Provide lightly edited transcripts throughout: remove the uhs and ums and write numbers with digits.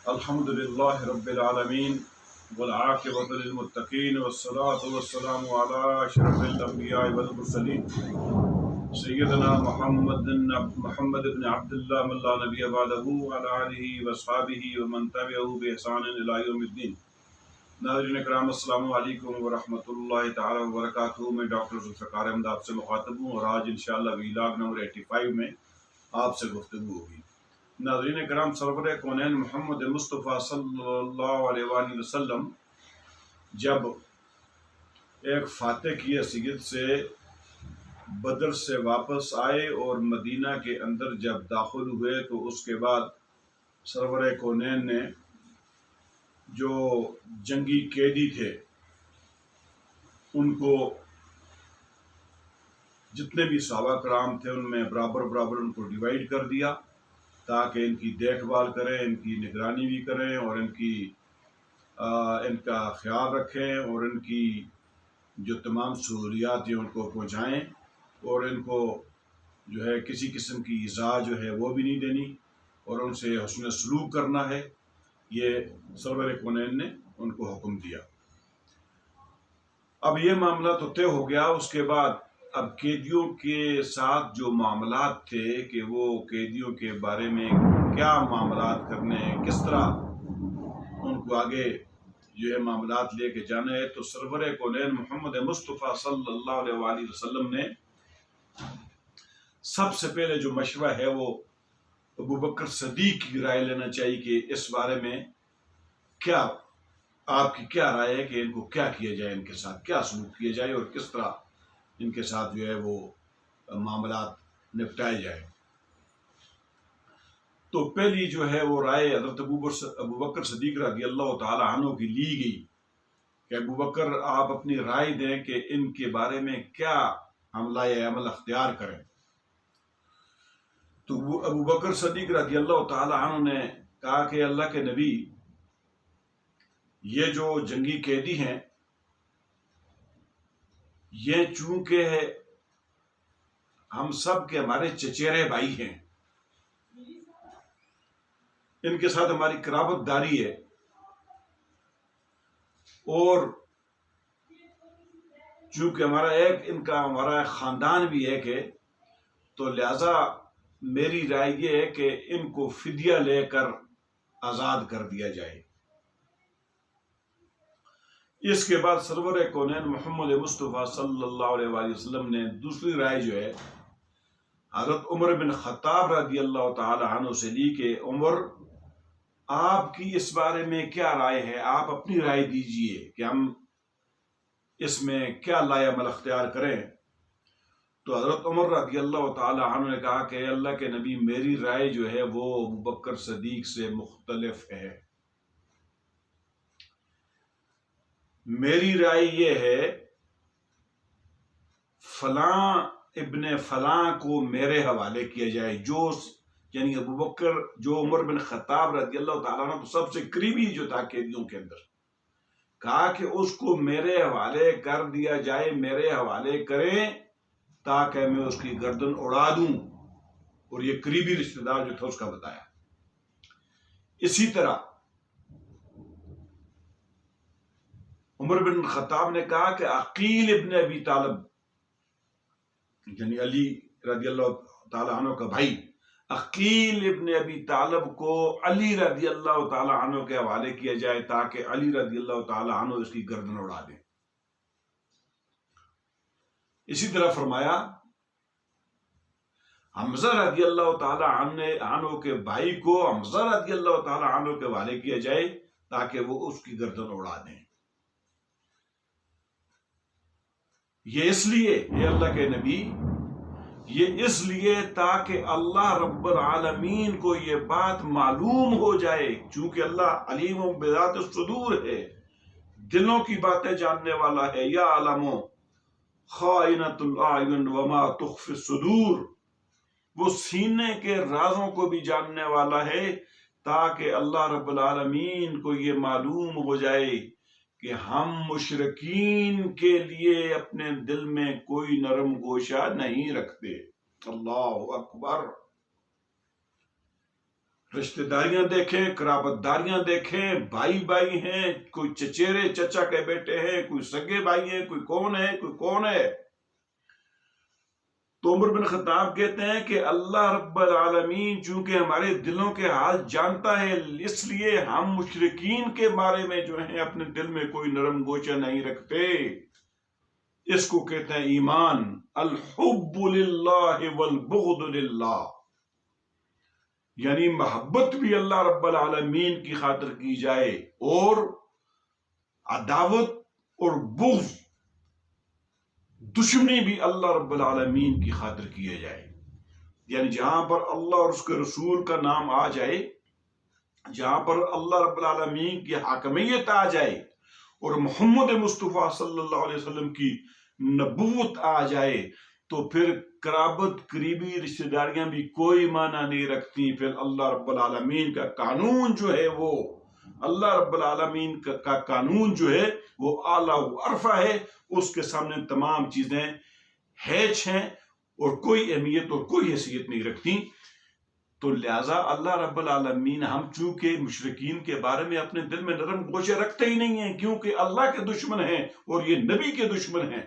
الحمد لله رب العالمين والعاقبة للمتقين والصلاة والسلام على أشرف الأنبياء والمرسلين سيدنا محمد بن عبد الله من لا نبي بعده وعلى آله وأصحابه ومن تبعه بإحسان إلى يوم الدين. ناظرین کرام السلام علیکم ورحمۃ اللہ تعالی وبرکاتہ. میں ڈاکٹر ذوالفقار احمد آپ سے مخاطب ہوں اور آج انشاءاللہ ویلاگ نمبر 85 میں آپ سے گفتگو ہوگی. ناظرین کرام، سرور کونین محمد مصطفیٰ صلی اللہ علیہ وآلہ وسلم جب ایک فاتح کی حیثیت سے بدر سے واپس آئے اور مدینہ کے اندر جب داخل ہوئے تو اس کے بعد سرور کونین نے جو جنگی قیدی تھے ان کو جتنے بھی صحابہ کرام تھے ان میں برابر ان کو ڈیوائیڈ کر دیا تاکہ ان کی دیکھ بھال کریں، ان کی نگرانی بھی کریں اور ان کا خیال رکھیں اور ان کی جو تمام سہولیات ہیں ان کو پہنچائیں اور ان کو جو ہے کسی قسم کی ایذا جو ہے وہ بھی نہیں دینی اور ان سے حسن سلوک کرنا ہے. یہ سرور کونین نے ان کو حکم دیا. اب یہ معاملہ تو طے ہو گیا. اس کے بعد اب قیدیوں کے ساتھ جو معاملات تھے کہ وہ قیدیوں کے بارے میں کیا معاملات کرنے ہیں، کس طرح ان کو آگے جو ہے معاملات لے کے جانا ہے، تو سرور کونین محمد مصطفیٰ صلی اللہ علیہ وآلہ وسلم نے سب سے پہلے جو مشورہ ہے وہ ابو بکر صدیق کی رائے لینا چاہیے کہ اس بارے میں کیا آپ کی کیا رائے ہے کہ ان کو کیا کیا جائے، ان کے ساتھ کیا سلوک کیا جائے اور کس طرح ان کے ساتھ جو ہے وہ معاملات نپٹائے جائیں. تو پہلی جو ہے وہ رائے حضرت ابو بکر صدیق رضی اللہ تعالی عنہ کی لی گئی کہ ابو بکر آپ اپنی رائے دیں کہ ان کے بارے میں کیا حملہ عمل اختیار کریں. تو ابو بکر صدیق رضی اللہ تعالی عنہ نے کہا کہ اللہ کے نبی، یہ جو جنگی قیدی ہیں یہ چونکہ ہم سب کے ہمارے چچیرے بھائی ہیں، ان کے ساتھ ہماری قرابت داری ہے اور چونکہ ہمارا خاندان بھی ہے کہ تو لہذا میری رائے یہ ہے کہ ان کو فدیہ لے کر آزاد کر دیا جائے. اس کے بعد سرور کونین محمد مصطفیٰ صلی اللہ علیہ وآلہ وسلم نے دوسری رائے جو ہے حضرت عمر بن خطاب رضی اللہ تعالی عنہ سے لی کہ عمر، آپ کی اس بارے میں کیا رائے ہے، آپ اپنی رائے دیجئے کہ ہم اس میں کیا لائے عمل اختیار کریں. تو حضرت عمر رضی اللہ تعالی عنہ نے کہا کہ اللہ کے نبی، میری رائے جو ہے وہ ابو بکر صدیق سے مختلف ہے. میری رائے یہ ہے فلاں ابن فلاں کو میرے حوالے کیا جائے، یعنی ابو بکر جو عمر بن خطاب رضی اللہ تعالیٰ عنہ سب سے قریبی جو تھا قیدیوں کے اندر، کہا کہ اس کو میرے حوالے کر دیا جائے، میرے حوالے کریں تاکہ میں اس کی گردن اڑا دوں. اور یہ قریبی رشتہ دار جو تھا اس کا بتایا. اسی طرح عمر بن خطاب نے کہا کہ عقیل ابن ابی طالب، یعنی علی رضی اللہ تعالی عنہ کا بھائی عقیل ابن ابی طالب کو علی رضی اللہ تعالی عنہ کے حوالے کیا جائے تاکہ علی رضی اللہ تعالی عنہ اس کی گردن اڑا دیں. اسی طرح فرمایا حمزہ رضی اللہ تعالی عنہ کے بھائی کو حمزہ رضی اللہ تعالی عنہ کے حوالے کیا جائے تاکہ وہ اس کی گردن اڑا دیں. یہ اس لیے اے اللہ کے نبی، یہ اس لیے تاکہ اللہ رب العالمین کو یہ بات معلوم ہو جائے، چونکہ اللہ علیم بذات الصدور ہے، دلوں کی باتیں جاننے والا ہے. یا علم خائنۃ الاعین وما تخفی الصدور، وہ سینے کے رازوں کو بھی جاننے والا ہے تاکہ اللہ رب العالمین کو یہ معلوم ہو جائے کہ ہم مشرکین کے لیے اپنے دل میں کوئی نرم گوشہ نہیں رکھتے. اللہ اکبر. رشتہ داریاں دیکھیں، قرابت داریاں دیکھیں، بھائی بھائی ہیں، کوئی چچیرے چچا کے بیٹے ہیں، کوئی سگے بھائی ہیں، کوئی کون ہے. تو عمر بن خطاب کہتے ہیں کہ اللہ رب العالمین چونکہ ہمارے دلوں کے حال جانتا ہے، اس لیے ہم مشرکین کے بارے میں جو ہیں اپنے دل میں کوئی نرم گوچہ نہیں رکھتے. اس کو کہتے ہیں ایمان. الحب للہ والبغض للہ، یعنی محبت بھی اللہ رب العالمین کی خاطر کی جائے اور عداوت اور بغض دشمنی بھی اللہ رب العالمین کی خاطر کیے جائے. یعنی جہاں پر اللہ اور اس کے رسول کا نام آ جائے، جہاں پر اللہ رب العالمین کی حاکمیت آ جائے اور محمد مصطفیٰ صلی اللہ علیہ وسلم کی نبوت آ جائے، تو پھر قرابت قریبی رشتہ داریاں بھی کوئی معنی نہیں رکھتی. پھر اللہ رب العالمین کا قانون جو ہے، وہ اللہ رب العالمین کا قانون جو ہے وہ اعلیٰ و عرفہ ہے. اس کے سامنے تمام چیزیں ہیچ ہیں اور کوئی اہمیت اور کوئی حیثیت نہیں رکھتی. تو لہٰذا اللہ رب العالمین، ہم چونکہ مشرکین کے بارے میں اپنے دل میں نرم گوشے رکھتے ہی نہیں ہیں، کیونکہ اللہ کے دشمن ہیں اور یہ نبی کے دشمن ہیں.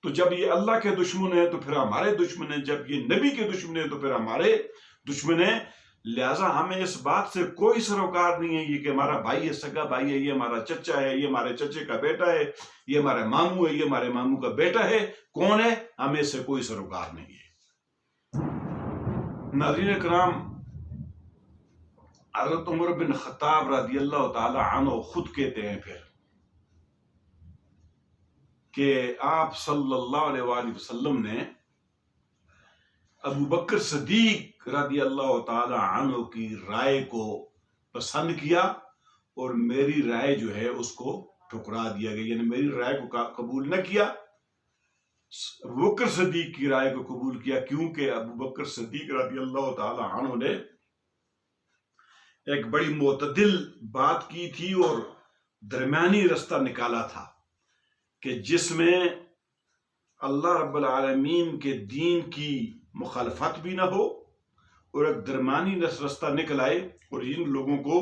تو جب یہ اللہ کے دشمن ہیں تو پھر ہمارے دشمن ہیں، جب یہ نبی کے دشمن ہیں تو پھر ہمارے دشمن ہیں. لہٰذا ہمیں اس بات سے کوئی سروکار نہیں ہے یہ کہ ہمارا بھائی ہے، سگا بھائی ہے، یہ ہمارا چچا ہے، یہ ہمارے چچے کا بیٹا ہے، یہ ہمارے ماموں ہے، یہ ہمارے ماموں کا بیٹا ہے. کون ہے؟ ہمیں اس سے کوئی سروکار نہیں ہے. ناظرین کرام، حضرت عمر بن خطاب رضی اللہ تعالی عنہ خود کہتے ہیں پھر کہ آپ صلی اللہ علیہ وآلہ وسلم نے ابو بکر صدیق رضی اللہ تعالی عنہ کی رائے کو پسند کیا اور میری رائے جو ہے اس کو ٹھکرا دیا گیا، یعنی میری رائے کو قبول نہ کیا، ابو بکر صدیق کی رائے کو قبول کیا. کیونکہ ابو بکر صدیق رضی اللہ تعالی عنہ نے ایک بڑی معتدل بات کی تھی اور درمیانی رستہ نکالا تھا کہ جس میں اللہ رب العالمین کے دین کی مخالفت بھی نہ ہو اور ایک درمیانی رستہ نکل آئے اور ان لوگوں کو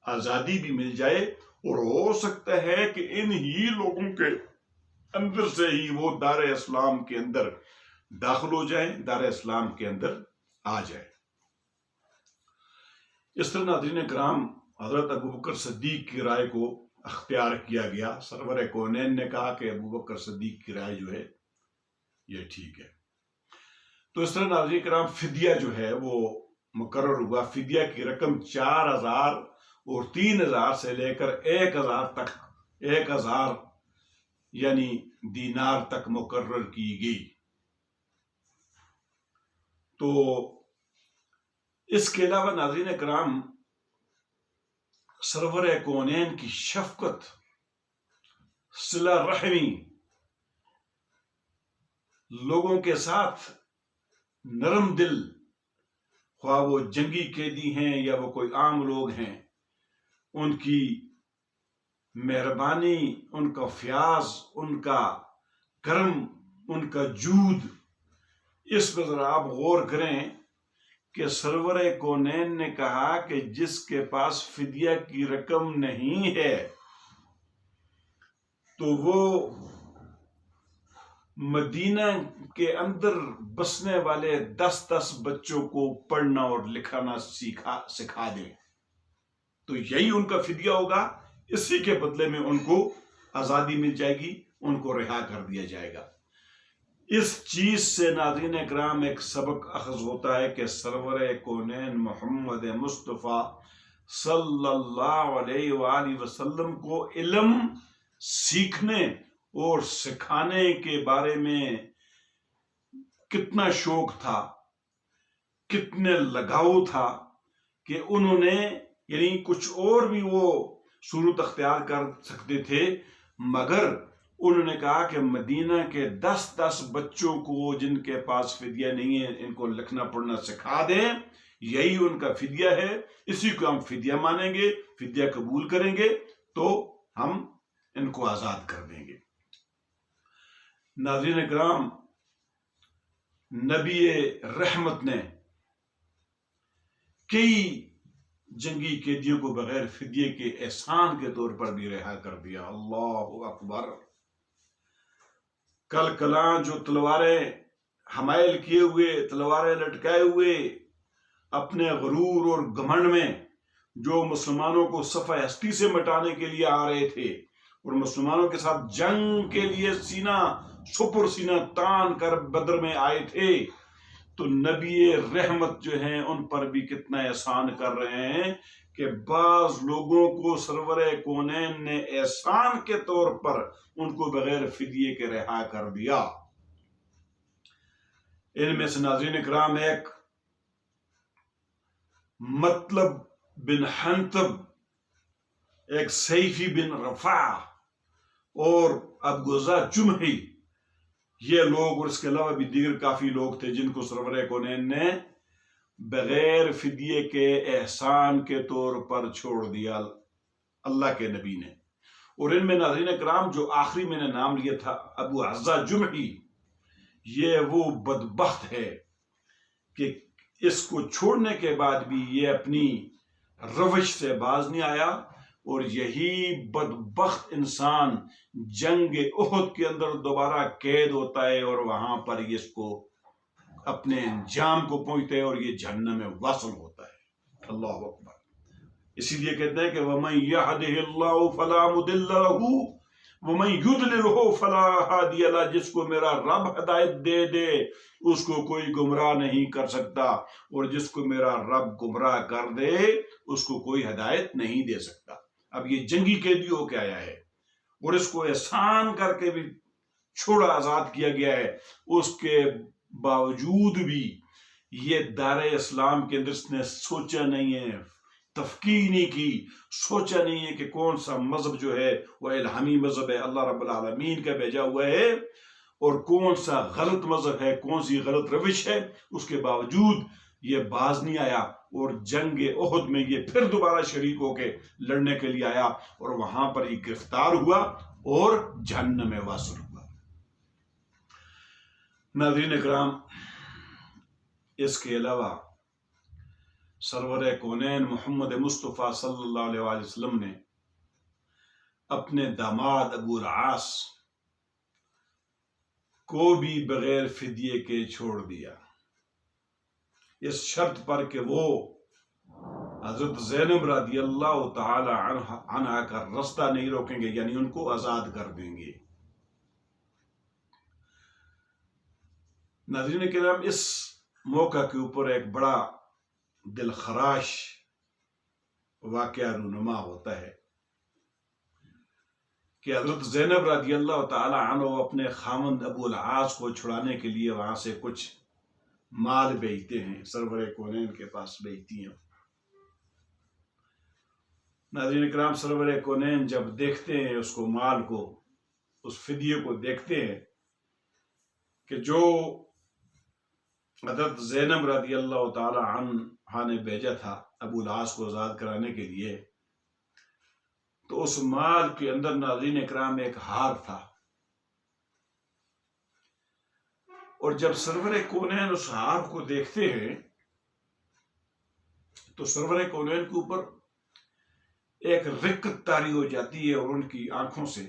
آزادی بھی مل جائے، اور ہو سکتا ہے کہ ان ہی لوگوں کے اندر سے ہی وہ دار اسلام کے اندر داخل ہو جائیں، دار اسلام کے اندر آ جائے. اس طرح ناظرین کرام، حضرت ابو بکر صدیق کی رائے کو اختیار کیا گیا. سرور کونین نے کہا کہ ابو بکر صدیق کی رائے جو ہے یہ ٹھیک ہے. تو اس طرح ناظرین کرام، فدیہ جو ہے وہ مقرر ہوا. فدیہ کی رقم 4000 اور 3000 سے لے کر 1000 تک، 1000 یعنی دینار تک مقرر کی گئی. تو اس کے علاوہ ناظرین کرام، سرور کونین کی شفقت، صلہ رحمی، لوگوں کے ساتھ نرم دل، خواہ وہ جنگی قیدی ہیں یا وہ کوئی عام لوگ ہیں، ان کی مہربانی، ان کا فیاض، ان کا کرم، ان کا جود، اس پر ذرا آپ غور کریں کہ سرور کونین نے کہا کہ جس کے پاس فدیہ کی رقم نہیں ہے تو وہ مدینہ کے اندر بسنے والے 10 بچوں کو پڑھنا اور لکھنا سکھا دیں، تو یہی ان کا فدیہ ہوگا. اسی کے بدلے میں ان کو آزادی مل جائے گی، ان کو رہا کر دیا جائے گا. اس چیز سے ناظرین اکرام ایک سبق اخذ ہوتا ہے کہ سرور کونین محمد مصطفیٰ صلی اللہ علیہ وآلہ وسلم کو علم سیکھنے اور سکھانے کے بارے میں کتنا شوق تھا، کتنے لگاؤ تھا کہ انہوں نے، یعنی کچھ اور بھی وہ صورت اختیار کر سکتے تھے، مگر انہوں نے کہا کہ مدینہ کے 10 بچوں کو جن کے پاس فدیہ نہیں ہے، ان کو لکھنا پڑھنا سکھا دیں، یہی ان کا فدیہ ہے، اسی کو ہم فدیہ مانیں گے، فدیہ قبول کریں گے تو ہم ان کو آزاد کر دیں گے. ناظرین اکرام، نبی رحمت نے کئی جنگی قیدیوں کو بغیر فدیے کے احسان کے طور پر بھی رہا کر دیا۔ اللہ اکبر۔ کل کلاں جو تلواریں حمائل کیے ہوئے، تلواریں لٹکائے ہوئے، اپنے غرور اور گھمنڈ میں جو مسلمانوں کو صفحہ ہستی سے مٹانے کے لیے آ رہے تھے اور مسلمانوں کے ساتھ جنگ کے لیے سینہ سپر سینہ تان کر بدر میں آئے تھے، تو نبی رحمت جو ہیں ان پر بھی کتنا احسان کر رہے ہیں کہ بعض لوگوں کو سرور کونین نے احسان کے طور پر ان کو بغیر فدیے کے رہا کر دیا۔ ان میں سے ناظرین اکرام ایک مطلب بن حنطب، ایک سیفی بن رفع اور ابوذر جمحی، یہ لوگ اور اس کے علاوہ بھی دیگر کافی لوگ تھے جن کو سرور کونین نے بغیر فدیے کے احسان کے طور پر چھوڑ دیا اللہ کے نبی نے۔ اور ان میں ناظرین اکرام جو آخری میں نے نام لیا تھا ابوذر جمحی، یہ وہ بدبخت ہے کہ اس کو چھوڑنے کے بعد بھی یہ اپنی روش سے باز نہیں آیا، اور یہی بدبخت انسان جنگ احد کے اندر دوبارہ قید ہوتا ہے اور وہاں پر اس کو اپنے انجام کو پہنچتا ہے اور یہ جہنم میں واصل ہوتا ہے۔ اللہ اکبر۔ اسی لیے کہتے ہیں کہ وَمَن يَهْدِهِ اللَّهُ فَلَا مُضِلَّ لَهُ وَمَن يُضْلِلْهُ فَلَا هَادِيَ لَهُ، جس کو میرا رب ہدایت دے دے اس کو کوئی گمراہ نہیں کر سکتا، اور جس کو میرا رب گمراہ کر دے اس کو کوئی ہدایت نہیں دے سکتا۔ اب یہ جنگی قیدی ہو کے آیا ہے اور اس کو احسان کر کے بھی چھوڑا، آزاد کیا گیا ہے، اس کے باوجود بھی یہ دار اسلام کے اندر اس نے سوچا نہیں ہے، تفکیر نہیں کی، سوچا نہیں ہے کہ کون سا مذہب جو ہے وہ الہامی مذہب ہے، اللہ رب العالمین کا بھیجا ہوا ہے، اور کون سا غلط مذہب ہے، کون سی غلط روش ہے۔ اس کے باوجود یہ باز نہیں آیا اور جنگ احد میں یہ پھر دوبارہ شریک ہو کے لڑنے کے لیے آیا اور وہاں پر یہ گرفتار ہوا اور جہنم میں واصل ہوا۔ ناظرین اکرام، اس کے علاوہ سرور کونین محمد مصطفیٰ صلی اللہ علیہ وآلہ وسلم نے اپنے داماد ابو العاص کو بھی بغیر فدیے کے چھوڑ دیا، اس شرط پر کہ وہ حضرت زینب رضی اللہ تعالی عنہا کا رستہ نہیں روکیں گے، یعنی ان کو آزاد کر دیں گے۔ ناظرین کرام، اس موقع کے اوپر ایک بڑا دل خراش واقعہ رونما ہوتا ہے کہ حضرت زینب رضی اللہ تعالی عنہ اپنے خاوند ابو العاص کو چھڑانے کے لیے وہاں سے کچھ مال بھیجتے ہیں، سرور کونین کے پاس بھیجتی ہیں۔ ناظرین اکرام، سرور کونین جب دیکھتے ہیں اس کو، مال کو، اس فدیے کو دیکھتے ہیں کہ جو حضرت زینب رضی اللہ تعالی عنہا نے بھیجا تھا ابو العاص کو آزاد کرانے کے لیے، تو اس مال کے اندر ناظرین اکرام ایک ہار تھا، اور جب سرور کونین اس ہار کو دیکھتے ہیں تو سرور کونین کے اوپر ایک رقت طاری ہو جاتی ہے اور ان کی آنکھوں سے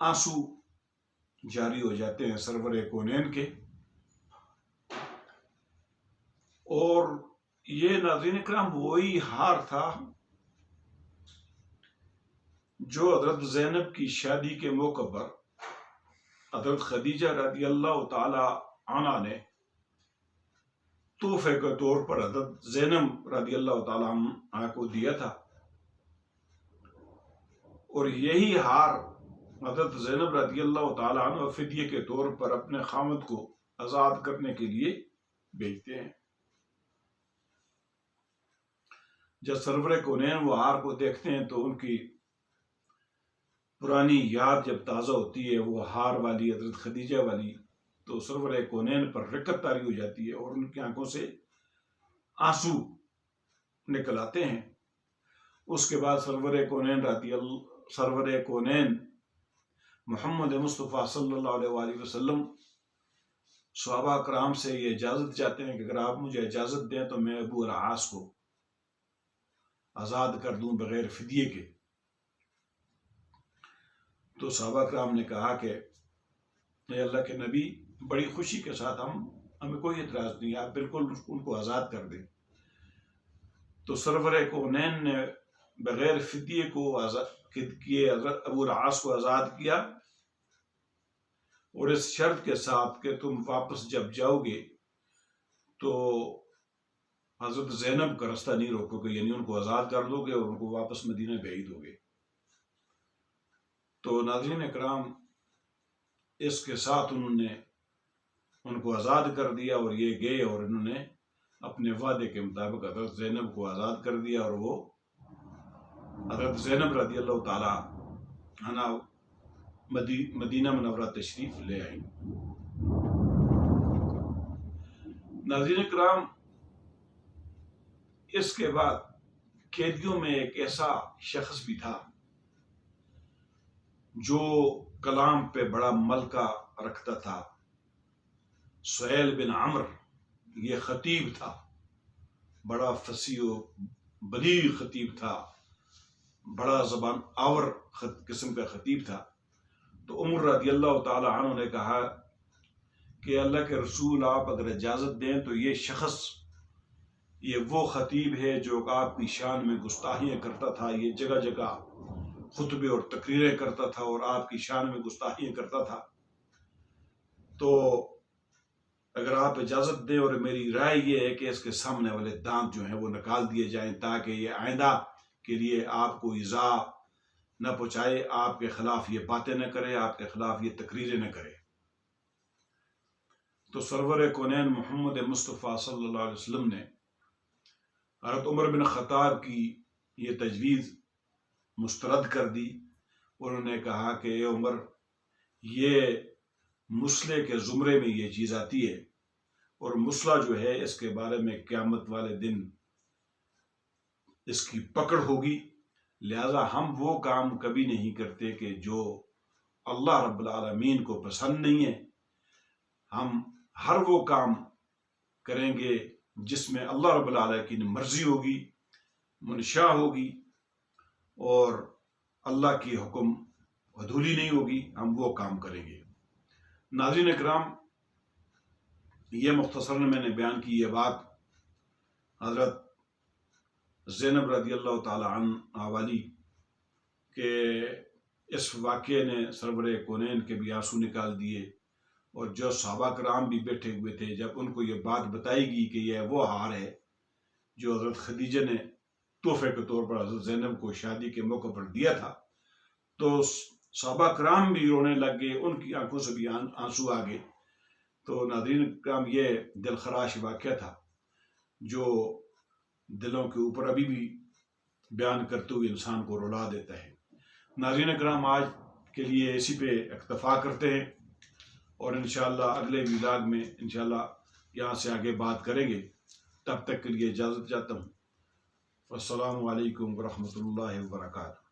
آنسو جاری ہو جاتے ہیں سرور کونین کے۔ اور یہ ناظرین اکرام وہی ہار تھا جو حضرت زینب کی شادی کے موقع پر حضرت خدیجہ رضی اللہ تعالی عنہا نے تحفے کے طور پر حضرت زینب رضی اللہ تعالی عنہا کو دیا تھا، اور یہی ہار حضرت زینب رضی اللہ تعالی عنہ فدیے کے طور پر اپنے خاوند کو آزاد کرنے کے لیے بھیجتے ہیں۔ جب سرور کونین وہ ہار کو دیکھتے ہیں تو ان کی پرانی یاد جب تازہ ہوتی ہے، وہ ہار والی، حضرت خدیجہ والی، تو سرور کونین پر رقت طاری ہو جاتی ہے اور ان کی آنکھوں سے آنسو نکل آتے ہیں۔ اس کے بعد سرور کونین محمد مصطفیٰ صلی اللہ علیہ وآلہ وسلم صحابہ کرام سے یہ اجازت چاہتے ہیں کہ اگر آپ مجھے اجازت دیں تو میں ابو العاص کو آزاد کر دوں بغیر فدیے کے۔ تو صحابہ کرام نے کہا کہ اے اللہ کے نبی، بڑی خوشی کے ساتھ ہمیں کوئی اعتراض نہیں، آپ بالکل ان کو آزاد کر دیں۔ تو سرور کونین نے بغیر فدیے کو حضرت ابو العاص کو آزاد کیا، اور اس شرط کے ساتھ کہ تم واپس جب جاؤ گے تو حضرت زینب کا راستہ نہیں روکو گے، یعنی ان کو آزاد کر دو گے اور ان کو واپس مدینہ بھیج دو گے۔ تو ناظرین اکرام، اس کے ساتھ انہوں نے ان کو آزاد کر دیا، اور یہ گئے اور انہوں نے اپنے وعدے کے مطابق حضرت زینب کو آزاد کر دیا، اور وہ حضرت زینب رضی اللہ تعالی عنہ مدینہ منورہ تشریف لے آئیں۔ ناظرین کرام، اس کے بعد قیدیوں میں ایک ایسا شخص بھی تھا جو کلام پہ بڑا ملکہ رکھتا تھا، سہیل بن عمرو۔ یہ خطیب تھا، بڑا فصیح و بلیغ خطیب تھا، بڑا زبان آور قسم کا خطیب تھا۔ تو عمر رضی اللہ تعالی عنہ نے کہا کہ اللہ کے رسول، آپ اگر اجازت دیں تو یہ شخص، یہ وہ خطیب ہے جو آپ کی شان میں گستاخیاں کرتا تھا، یہ جگہ جگہ خطبے اور تقریریں کرتا تھا اور آپ کی شان میں گستاخیاں کرتا تھا۔ تو اگر آپ اجازت دیں، اور میری رائے یہ ہے کہ اس کے سامنے والے دانت جو ہیں وہ نکال دیے جائیں، تاکہ یہ آئندہ کے لیے آپ کو ایذا نہ پہنچائے، آپ کے خلاف یہ باتیں نہ کرے، آپ کے خلاف یہ تقریریں نہ کرے۔ تو سرور کونین محمد مصطفیٰ صلی اللہ علیہ وسلم نے حضرت عمر بن خطاب کی یہ تجویز مسترد کر دی۔ انہوں نے کہا کہ اے عمر، یہ مسلح کے زمرے میں یہ چیز آتی ہے، اور مسلح جو ہے اس کے بارے میں قیامت والے دن اس کی پکڑ ہوگی، لہذا ہم وہ کام کبھی نہیں کرتے کہ جو اللہ رب العالمین کو پسند نہیں ہے۔ ہم ہر وہ کام کریں گے جس میں اللہ رب العالمین کی مرضی ہوگی، منشا ہوگی، اور اللہ کی حکم عدولی نہیں ہوگی، ہم وہ کام کریں گے۔ ناظرین اکرام، یہ مختصراً میں نے بیان کی یہ بات حضرت زینب رضی اللہ تعالی عنہ والی، کہ اس واقعے نے سرور کونین کے بھی آنسو نکال دیے، اور جو صحابہ کرام بھی بیٹھے ہوئے تھے، جب ان کو یہ بات بتائی گئی کہ یہ وہ ہار ہے جو حضرت خدیجہ نے تحفے کے طور پر حضرت زینب کو شادی کے موقع پر دیا تھا، تو صحابہ کرام بھی رونے لگ گئے، ان کی آنکھوں سے بھی آنسو آ گئے۔ تو ناظرین کرام، یہ دل خراش واقعہ تھا جو دلوں کے اوپر ابھی بھی بیان کرتے ہوئے انسان کو رلا دیتا ہے۔ ناظرین کرام، آج کے لیے اسی پہ اکتفا کرتے ہیں، اور انشاءاللہ اگلے ولاگ میں انشاءاللہ یہاں سے آگے بات کریں گے۔ تب تک کے لیے اجازت چاہتا ہوں۔ السلام علیکم ورحمۃ اللہ وبرکاتہ۔